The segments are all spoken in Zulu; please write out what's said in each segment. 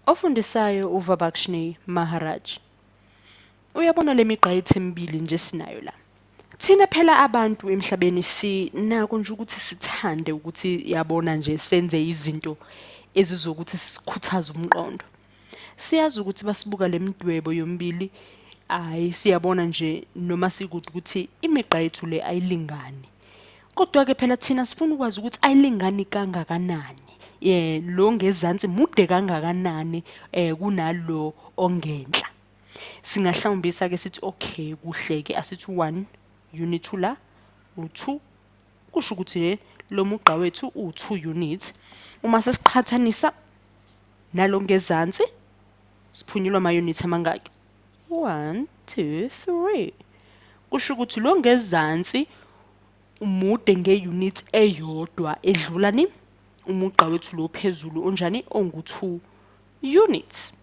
Ofundisayo uVabakshni Maharaj. Uyabona le migqa yethu emibili nje sinayo la. Thina phela abantu emhlabeni sinako nje ukuthi sithande ukuthi yabona nje senze izinto ezizokuthi sisikhuthaze umqondo. Siyazi ukuthi basibuka le midwebo yomibili hayi siyabona nje noma sikude ukuthi imigqa yethu le ayilingani. Kodwa ke phela thina sifuna ukwazi ukuthi ayilingani kangakanani. Lo ngezansi mude kangakanani kunalo ongenhla. Singahlawumbisa ke sithi okay kuhle ke asithi 1 unit la u2 kusho ukuthi lo mugqa wethu u2 units. Uma sesiqhathanisa nalo ngezansi siphunyulwa ama units amangaki? 1 2 3. Kusho ukuthi lo ngezansi umude ngeunit eyodwa edlula ni umugqa wethu lo phezulu onjani ongu2 units.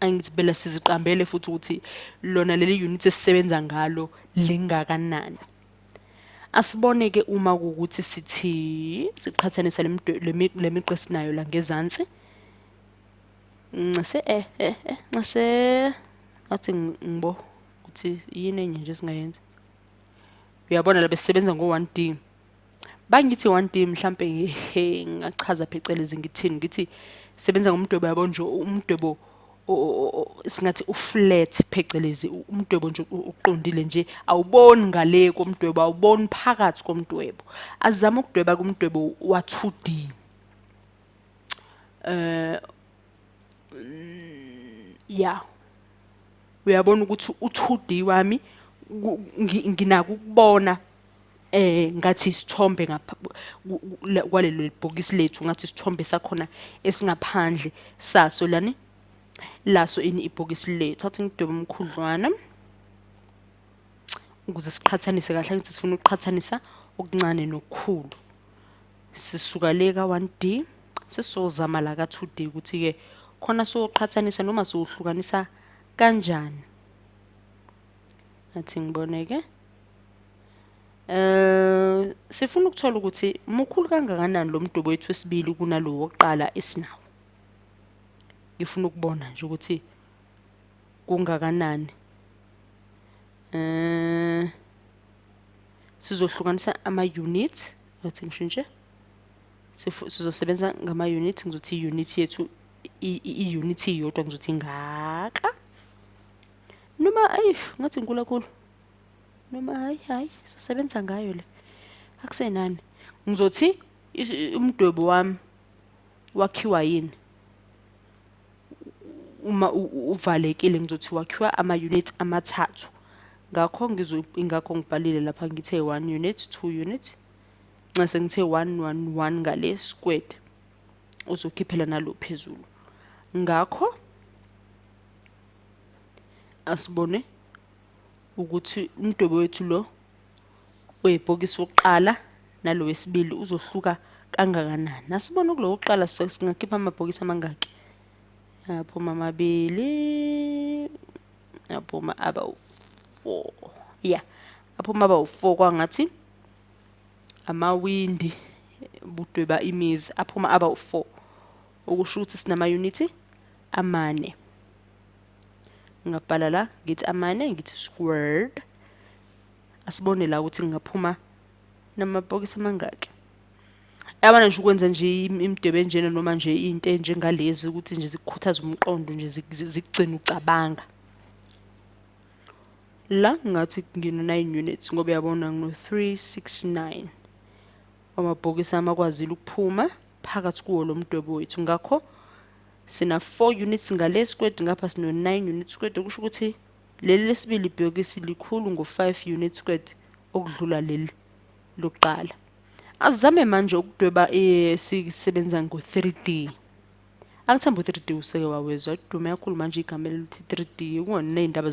Angithi bela siziqambele futhi ukuthi lona leli unit esisebenza ngalo lingakanani. Asibone ke uma ukuthi sithi siqhathanisa le migqa esinayo la ngezansi. Ncase athi ngibo ukuthi yini enye nje singayenza. Uyabona la besisebenza ngo1D. Bangithi 1D mhlambe ngingachaza phecelezi ngithini ngithi sebenza ngomdwebo yabo nje umdwebo singathi uflat phecelezi umdwebo nje uqondile nje awuboni ngale komdwebo awuboni phakathi komdwebo. Azama ukudweba kumdwebo wa2D. Yeah. Uyabona ukuthi u2D wami nginako ukubona ngathi isithombe ngapha kwalelo libhokisi lethu ngathi isithombe sakhona esingaphandle saso lani laso ini ibhokisi lethu athi ngidweba omkhudlwana ukuze siqhathanise kahle ngithi sifuna ukuqhathanisa okuncane nokukhulu sisuka le ka1D sesizozama la ka2D ukuthi ke khona soqhathanisa noma sohlukanisa kanjani athi ngiboneke sifuna ukuthola ukuthi mukhulu kangakanani lo mdwebo wethu wesibili kunalo wokuqala esinawo. Ngifuna ukubona nje ukuthi kungakanani. Sizohlukanisa ama units athi ngishintshe. Sizosebenza ngama unit ngizothi unit yethu iunit iyodwa ngizothi ngaka. Noma ngathi nkulu kakhulu. Noma hayi sizosebenza ngayo le. Akusenani. Ngizothi umdwebo wami wakhiwa yini? Uma uvalekile ngizothi wakhiwa ama unit amathathu. Ngakho ingakho ngibhalile lapha ngithe 1 unit 2 unit. Nxa ngithe 1 ngale squared uzokhiphela nalo phezulu. Ngakho asibone ukuthi umdwebo wethu lo oyibhokisi wokuqala nalo wesibili uzohluka kangakanani. Nasibona kulo wokuqala singakhipha amabhokisi amangaki? Aphuma amabili aphuma aba 4. Yeah. Aphuma aba 4 kwangathi amawindi budweba imizi aphuma aba 4. Okusho ukuthi sinama unit amane. Ngabhala la ngithi amane ngithi squared. Asibone la ukuthi ngaphuma namabhokisi amangaki. Yabona nje ukwenza nje imidwebo enjena noma nje into enjengalezi ukuthi nje zikukhuthaza umqondo nje zikugcina ucabanga. La ngathi ngino 9 units ngoba uyabona ngino 369. Amabhokisi amakwazile ukuphuma phakathi kuwo lo mdwebo wethu ngakho sina 4 units ngale squared ngapha sino 9 units squared okusho ukuthi leli lesibili ibhokisi likhulu ngo5 units squared okudlula leli lokuqala. Azame manje ukudweba sisebenza ngo3D. Angithemba u3D useke wawezwa dume kakhulu manje igama elithi 3D kuona nezindaba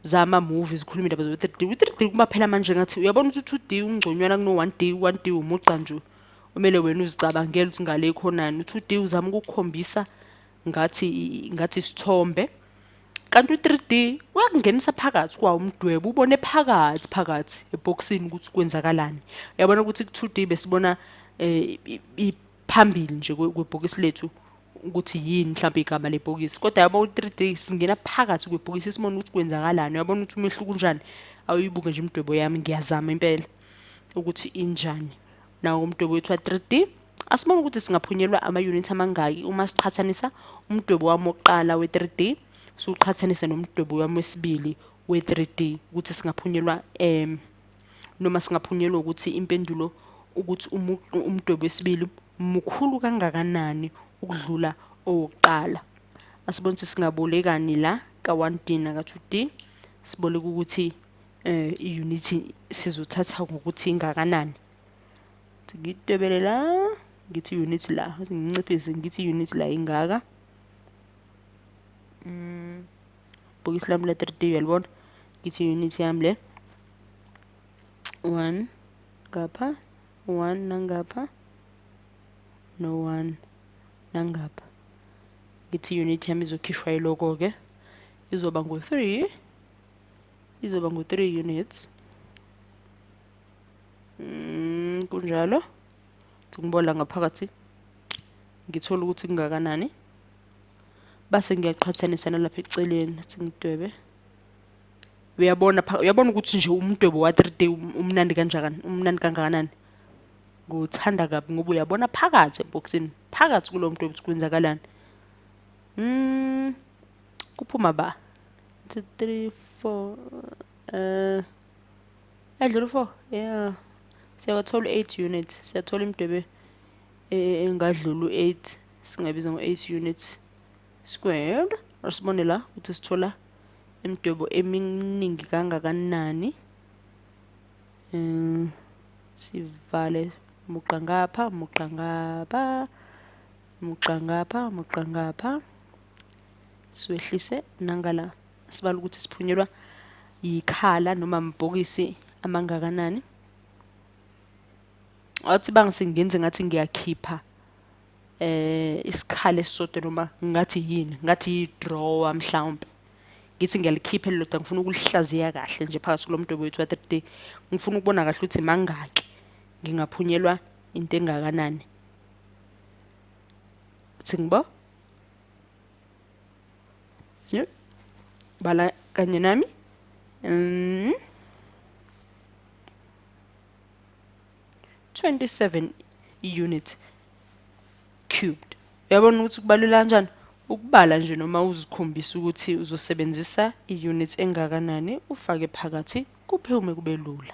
zama movies zikhuluma indaba zo3D. U3D kuma phela manje ngathi uyabona ukuthi 2D ungconywana kuno 1D 1D umuqa nje umele wena uzicabangela ukuthi ngale khonani. U2D uzama ukukhombisa ngathi isithombe. Kanti u3D uyakungenisa phakathi kwawo umdwebo ubone phakathi eboxini ukuthi kwenzakalani. Uyabona ukuthi ku2D besibona iphambili nje kwebhokisi lethu ukuthi yini mhlawumbe igama lebhokisi, kodwa yabo u-3D singena phakathi kwebhokisi sibone ukuthi kwenzakalani, uyabona ukuthi umehluko unjani. Awuyibuke nje umdwebo yami, ngiyazama impela ukuthi injani. Nawo umdwebo wethu wa-3D asibone ukuthi singaphunyelwa ama-unit amangaki uma siqhathanisa umdwebo wami wokuqala we-3D siwuqhathanise nomdwebo wami wesibili we-3D, ukuthi singaphunyelwa noma singaphunyelwa ukuthi impendulo ukuthi umdwebo wesibili mukhulu kangakanani ukudlula owokuqala. Asibone ukuthi singabolekani la ka-1D naka-2D, siboleka ukuthi i-unit sizothatha ngokuthi ingakanani. Ngidwebele la, ngithi unit la, nginciphise ngithi unit la ingaka. Bhokisi lami le-3D uyalibona, ngithi unit yami le 1 ngapha, 1 nangapha, no 1 nangapha. Ngithi unit yami izokhishwa yiloko-ke, izoba ngo-3, izoba ngo-3 units. Kunjalo ngibola ngaphakathi ngithola ukuthi kungakanani, base ngiyaqhathanisa nalapha eceleni singidwebe. Uyabona ukuthi nje umdwebo wa-3D umnandi kanjani, umnandi kangakanani. Nguthanda kabi ngoba uyabona phakathi ebhokisini, phakathi kulo mdwebo ukuthi kwenzakalani. Kuphuma ba 2 3 4 adlula 4, yeah. Siyawathola 8 units, siyathola imdwebe engadlula u-8, singabiza ngo-8 units squared. Asibone la ukuthi sithola imdwebo eminingi kangakanani. Sivale muqa ngapha, muqa ngapha, muqa ngapha, muqa ngapha, siwehlise nangala. Sibala ukuthi siphunyelwa yikhala noma mbhokisi amangakanani. Athi bangisengenze ngathi ngiyakhipha isikhala esisodwa noma ngathi yini, ngathi yi-drawer mhlawumbe. Ngithi ngiyalikhipha elilodwa, ngifuna ukulihlaziya kahle nje phakathi kulo mdwebo wethu wa-3D. Ngifuna ukubona kahle ukuthi mangaki ngingaphunyelwa into engakanani. Uthi ngibo? Yep. Bala kanye nami. 27 unit cubed. Uyabona ukuthi kubalula kanjani? Ukubala nje noma uzikhombisa ukuthi uzosebenzisa i-units engakanani ufake phakathi kuphume kube lula.